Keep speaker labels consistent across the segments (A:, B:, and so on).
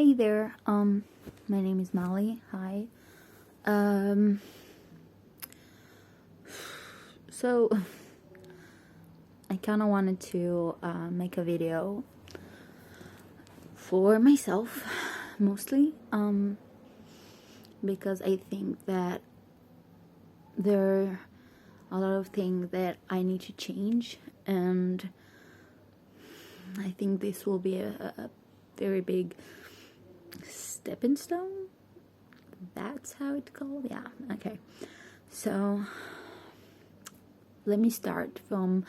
A: Hey there, my name is Molly. Hi. Um, so I kind of wanted to make a video for myself, mostly, because I think that there are a lot of things that I need to change, and I think this will be a very big stepping stone. That's how it's called. Yeah, okay. So let me start from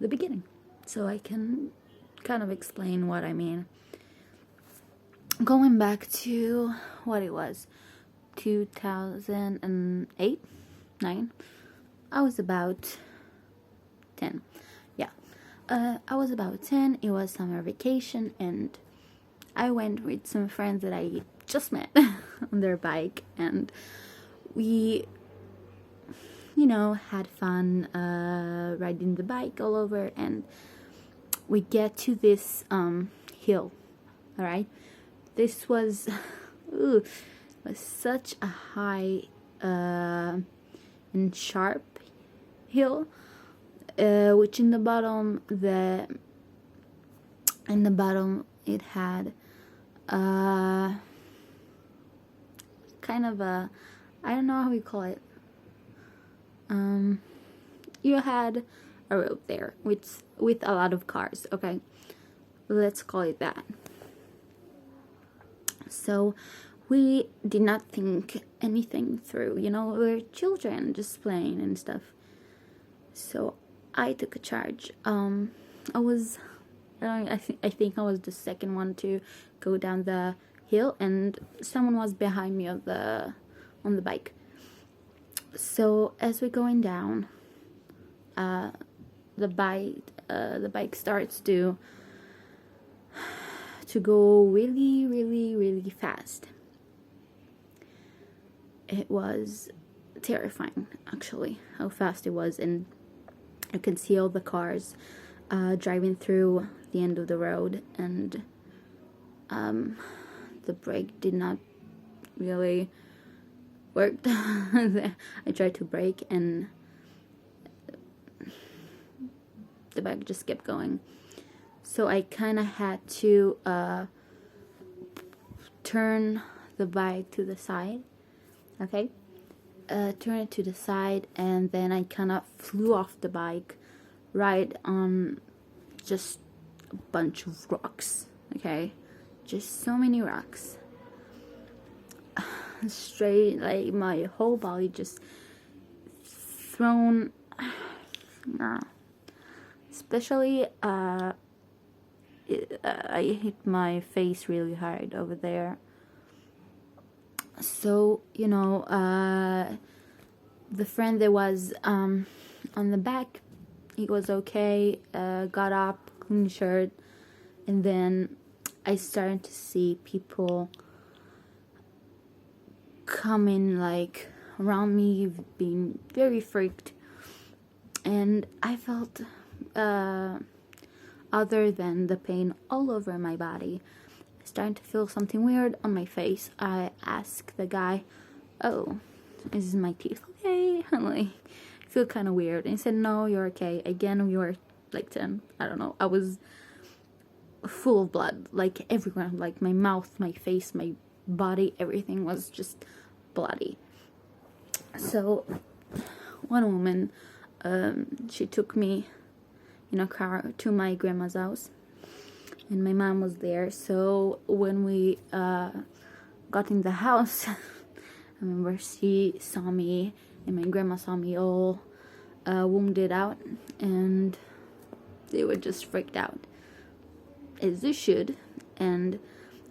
A: the beginning so I can kind of explain what I mean. Going back to what it was, 2008, 9. I was about 10. Yeah. I was about 10. It was summer vacation, and I went with some friends that I just met on their bike, and we, had fun riding the bike all over, and we get to this hill. All right, this was was such a high and sharp hill, which in the bottom it had kind of a, I don't know how you call it. You had a road there with a lot of cars. Okay, let's call it that. So we did not think anything through. We were children just playing and stuff. So I took a charge. I think I was the second one to go down the hill, and someone was behind me on the bike. So as we're going down, the bike starts to go really, really, really fast. It was terrifying, actually, how fast it was, and I could see all the cars driving through the end of the road, and the brake did not really work. I tried to brake, and the bike just kept going. So I kind of had to turn the bike to the side. Okay, turn it to the side, and then I kind of flew off the bike right on just a bunch of rocks. Okay, just so many rocks. Straight, like my whole body just thrown. Especially, I hit my face really hard over there. So, the friend that was on the back, he was okay, got up, clean shirt, and then I started to see people coming like around me, being very freaked, and I felt other than the pain all over my body, I started to feel something weird on my face. I asked the guy, "Oh, is my teeth okay?" I'm like, I feel kind of weird, and he said, "No, you're okay." Again, we were like 10. I don't know. I was full of blood, like everywhere, like my mouth, my face, my body, everything was just bloody. So one woman, she took me in a car to my grandma's house, and my mom was there. So when we got in the house, I remember she saw me, and my grandma saw me all wounded out, and they were just freaked out, as they should. And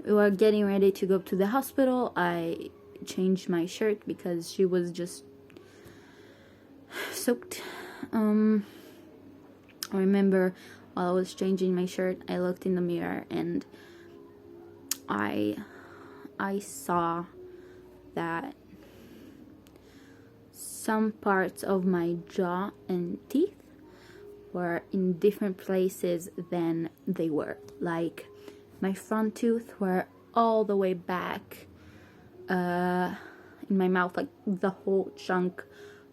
A: we were getting ready to go to the hospital. I changed my shirt because she was just soaked. I remember while I was changing my shirt, I looked in the mirror, and I saw that some parts of my jaw and teeth were in different places than they were. Like, my front tooth were all the way back in my mouth, like the whole chunk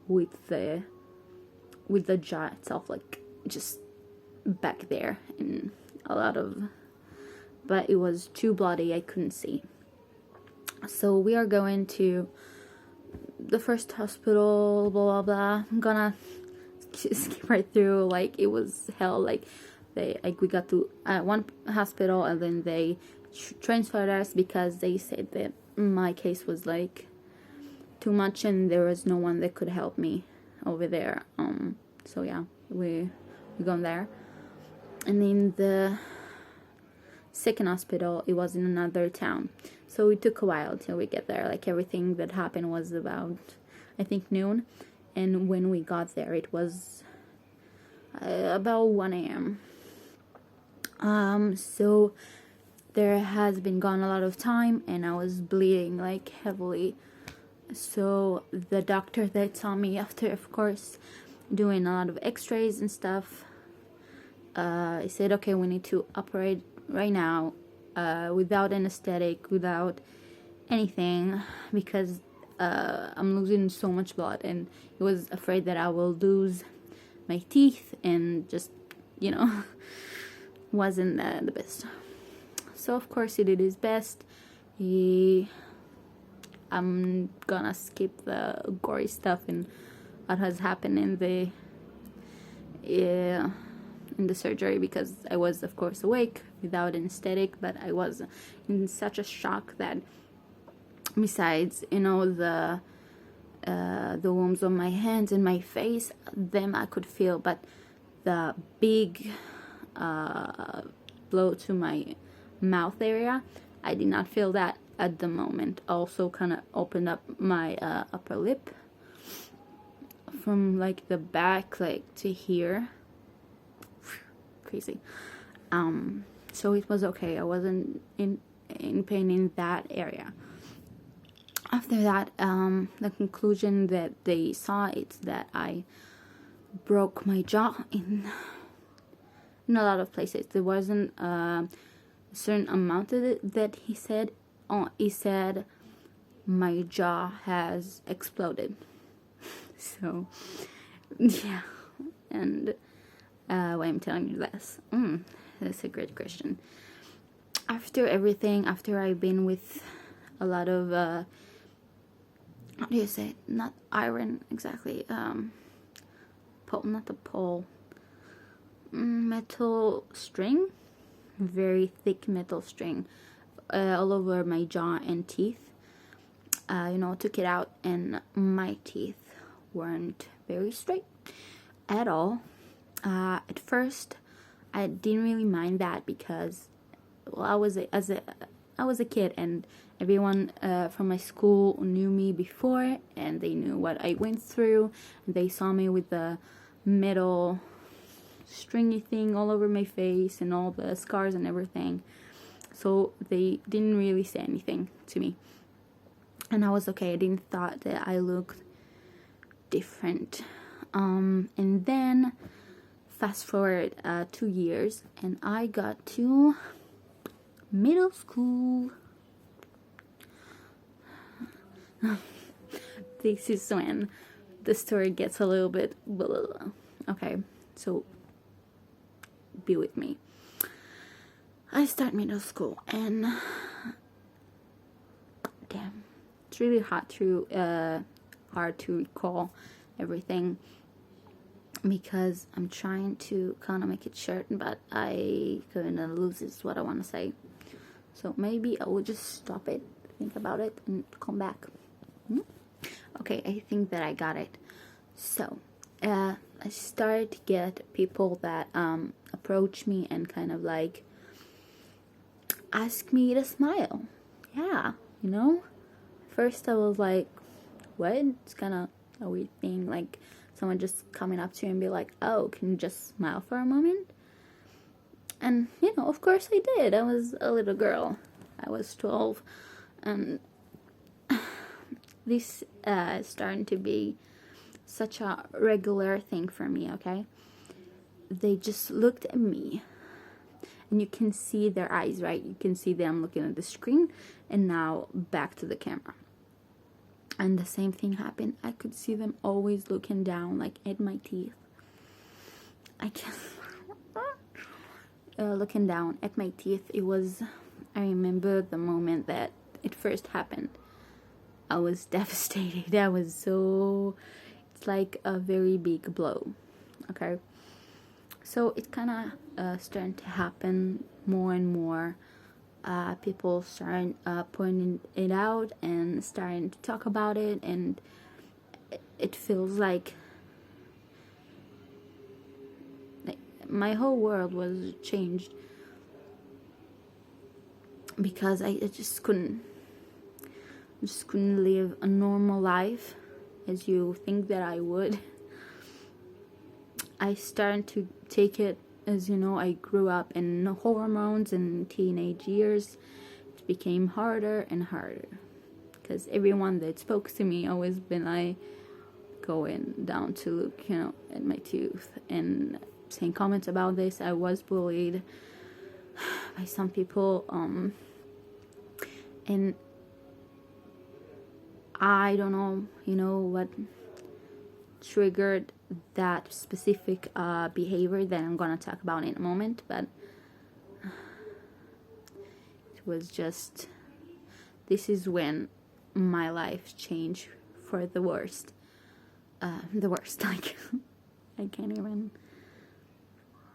A: with the jaw itself, like just back there, and a lot of, but it was too bloody, I couldn't see. So we are going to the first hospital, blah blah blah. I'm gonna skip right through, like it was hell. Like we got to one hospital, and then they transferred us because they said that my case was like too much and there was no one that could help me over there. So yeah, we gone there, and in the second hospital, it was in another town, so it took a while till we get there. Like everything that happened was about, I think, noon, and when we got there it was about 1 a.m. So there has been gone a lot of time, and I was bleeding like heavily. So the doctor that saw me after, of course, doing a lot of x-rays and stuff, he said, okay, we need to operate right now, without anesthetic, without anything, because I'm losing so much blood, and he was afraid that I will lose my teeth, and just, wasn't the best. So of course he did his best. I'm gonna skip the gory stuff and what has happened in the surgery, because I was, of course, awake without anesthetic, but I was in such a shock that besides, the wounds on my hands and my face, them I could feel, but the big blow to my mouth area, I did not feel that at the moment. Also kind of opened up my upper lip from like the back, like to here. Crazy. So it was okay. I wasn't in pain in that area. After that, the conclusion that they saw is that I broke my jaw in a lot of places. There wasn't a certain amount of it that he said. He said my jaw has exploded. So yeah, and why I'm telling you this? That's a great question. After everything, after I've been with a lot of how do you say it? Not iron exactly. Not the pole. Metal string, very thick metal string, all over my jaw and teeth. Took it out, and my teeth weren't very straight at all. At first, I didn't really mind that because, well, I was a kid, and everyone from my school knew me before, and they knew what I went through. They saw me with the metal stringy thing all over my face and all the scars and everything, so they didn't really say anything to me, and I was okay. I didn't thought that I looked different. And then fast forward 2 years, and I got to middle school. This is when the story gets a little bit blah. Okay, so be with me. I start middle school, and damn, it's really hard to recall everything, because I'm trying to kind of make it short, but I kind of loses what I want to say. So maybe I will just stop it, think about it, and come back. Okay, I think that I got it. So I started to get people that approach me and kind of like ask me to smile. Yeah, First I was like, what? It's kind of a weird thing, like someone just coming up to you and be like, oh, can you just smile for a moment? And, of course I did. I was a little girl. I was 12. And this is starting to be such a regular thing for me, okay? They just looked at me you can see their eyes, right? You can see them looking at the screen, and now back to the camera. And the same thing happened. I could see them always looking down, like at my teeth. I can't. Looking down at my teeth. I remember the moment that it first happened. I was devastated. It's like a very big blow. Okay. So it kind of started to happen more and more. People started pointing it out and starting to talk about it, and it feels like my whole world was changed, because I just couldn't live a normal life as you think that I would. I started to take it, as you know, I grew up in hormones and teenage years. It became harder and harder, because everyone that spoke to me always been like going down to look, at my tooth and saying comments about this. I was bullied by some people, and I don't know, what triggered that specific behavior that I'm gonna talk about in a moment, but it was just, this is when my life changed for the worst. Like, I can't even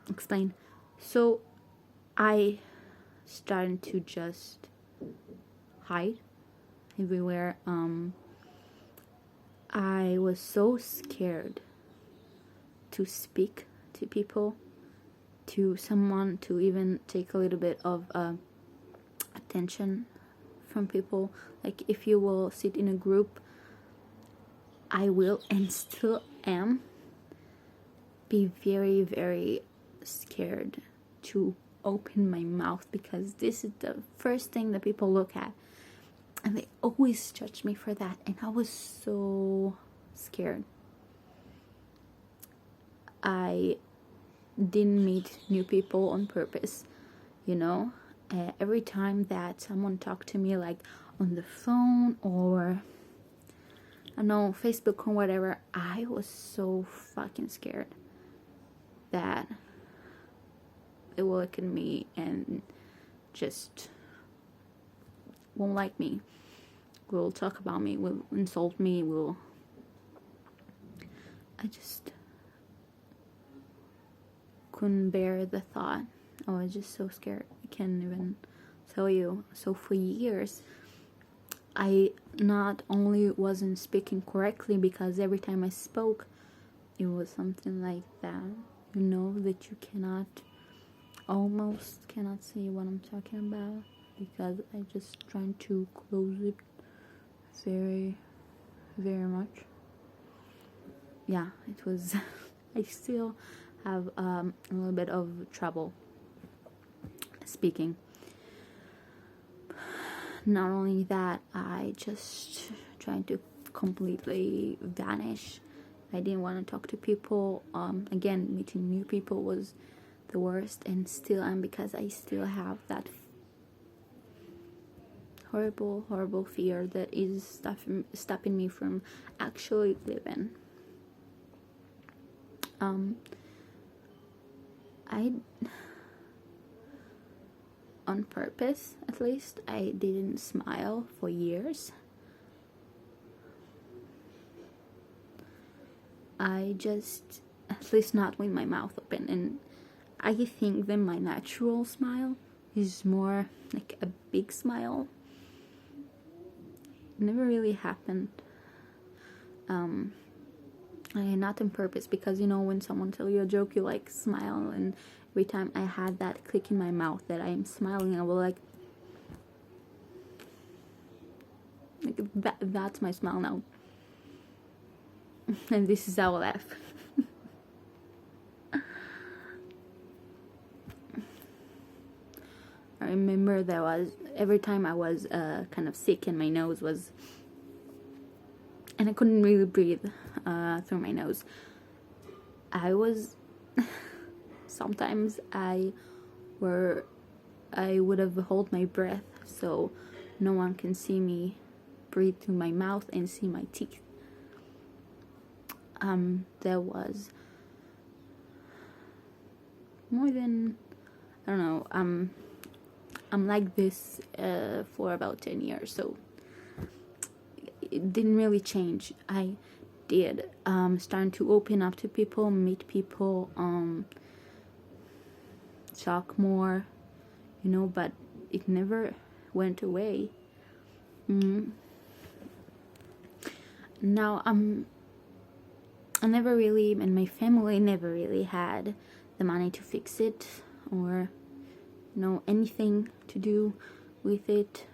A: explain. So I started to just hide everywhere. I was so scared to speak to people, to someone, to even take a little bit of attention from people. Like, if you will sit in a group, I will, and still am, be very, very scared to open my mouth, because this is the first thing that people look at, and they always judge me for that, and I was so scared. I didn't meet new people on purpose, every time that someone talked to me, like on the phone or I don't know, Facebook or whatever, I was so fucking scared that they will look at me and just won't like me, will talk about me, will insult me, I just couldn't bear the thought. I was just so scared. I can't even tell you. So for years, I not only wasn't speaking correctly, because every time I spoke, it was something like that, that you almost cannot see what I'm talking about, because I just trying to close it very, very much. Yeah, it was, I still have a little bit of trouble speaking. Not only that, I just trying to completely vanish. I didn't want to talk to people. Again, meeting new people was the worst, and still am, because I still have that horrible, horrible fear that is stopping me from actually living. I, on purpose at least, I didn't smile for years. I just, at least not with my mouth open, and I think that my natural smile is more like a big smile. It never really happened. Not on purpose, because when someone tells you a joke, you like smile, and every time I had that click in my mouth that I am smiling, I will like that's my smile now. And this is how I laugh. I remember there was, every time I was kind of sick and my nose was, and I couldn't really breathe through my nose, I was, sometimes I where I would have held my breath so no one can see me breathe through my mouth and see my teeth. There was more than, I don't know, I'm like this for about 10 years, so it didn't really change. I did starting to open up to people, meet people, talk more, but it never went away. Now I never really, and my family never really had the money to fix it, or anything to do with it,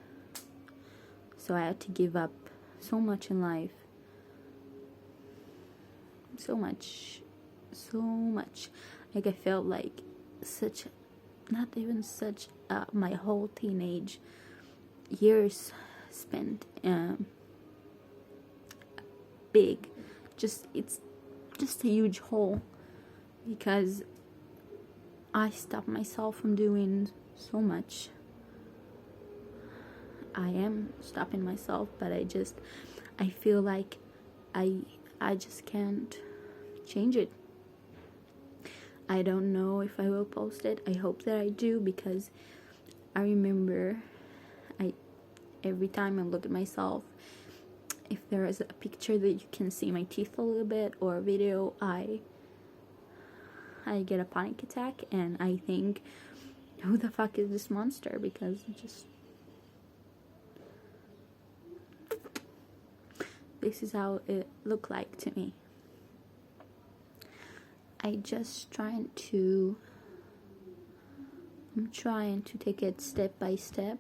A: so I had to give up so much in life, so much, like I felt like my whole teenage years spent big, it's just a huge hole, because I stopped myself from doing so much. I am stopping myself, but I feel like I just can't change it. I don't know if I will post it. I hope that I do, because I remember every time I look at myself, if there is a picture that you can see my teeth a little bit, or a video, I get a panic attack, and I think, who the fuck is this monster? Because this is how it looked like to me. I'm trying to take it step by step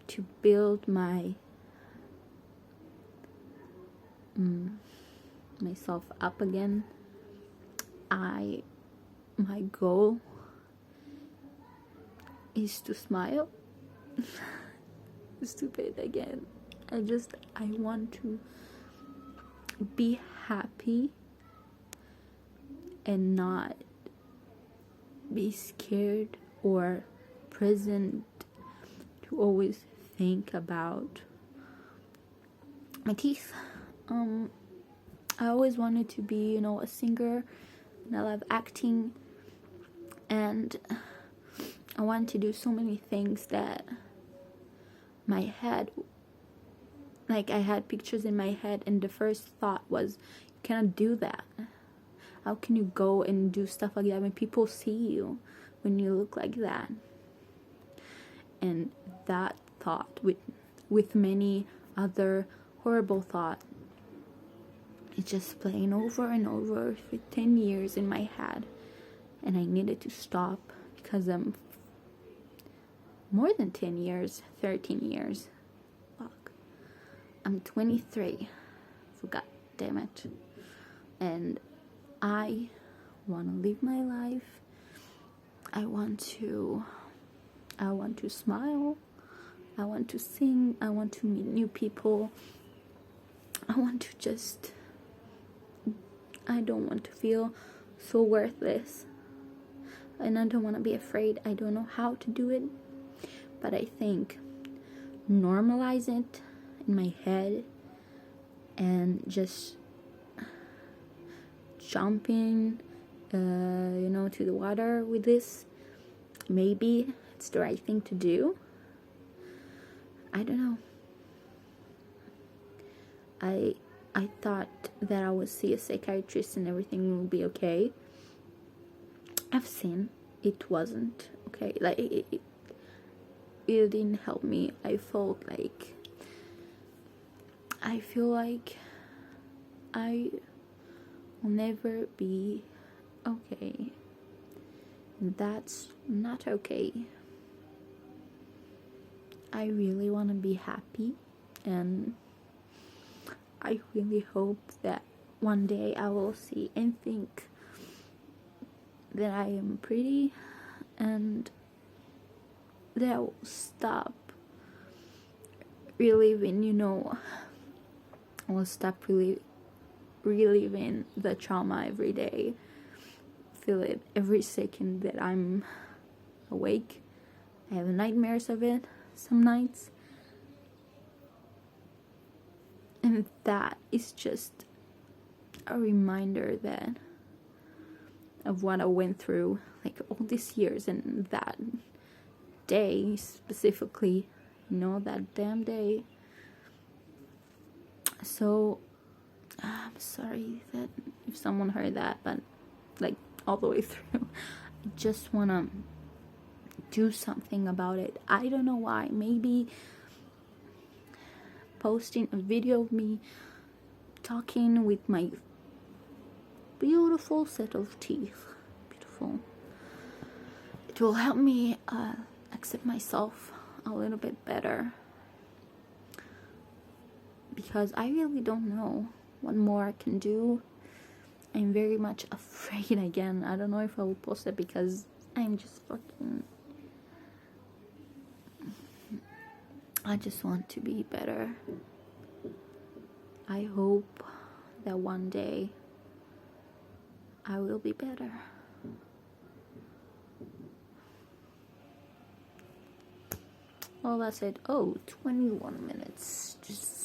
A: to build myself up again. My goal is to smile. Stupid again. I want to be happy and not be scared or present to always think about my teeth. I always wanted to be, a singer, and I love acting, and I wanted to do so many things that my head, like I had pictures in my head, and the first thought was, you cannot do that. How can you go and do stuff like that when people see you, when you look like that? And that thought, with many other horrible thoughts, it's just playing over and over for 10 years in my head, and I needed to stop, because I'm more than 10 years, 13 years. Fuck. I'm 23. God damn it. And I want to live my life. I want to smile. I want to sing. I want to meet new people. I don't want to feel so worthless. And I don't want to be afraid. I don't know how to do it. But I think normalize it in my head and just jumping, to the water with this. Maybe it's the right thing to do. I don't know. I thought that I would see a psychiatrist and everything would be okay. I've seen it wasn't okay. Like it didn't help me. I feel like I will never be okay. That's not okay. I really want to be happy, and I really hope that one day I will see and think that I am pretty, and that I will stop reliving, I will stop reliving the trauma every day. Feel it every second that I'm awake. I have nightmares of it some nights. And that is just a reminder that of what I went through like all these years, and that day specifically, that damn day. So I'm sorry that if someone heard that, but like all the way through, I just wanna do something about it. I don't know why. Maybe posting a video of me talking with my beautiful set of teeth. Beautiful. It will help me accept myself a little bit better, because I really don't know what more I can do. I'm very much afraid again. I don't know if I will post it because I'm just fucking... I just want to be better. I hope that one day I will be better. Well, that's it. Oh, 21 minutes. Just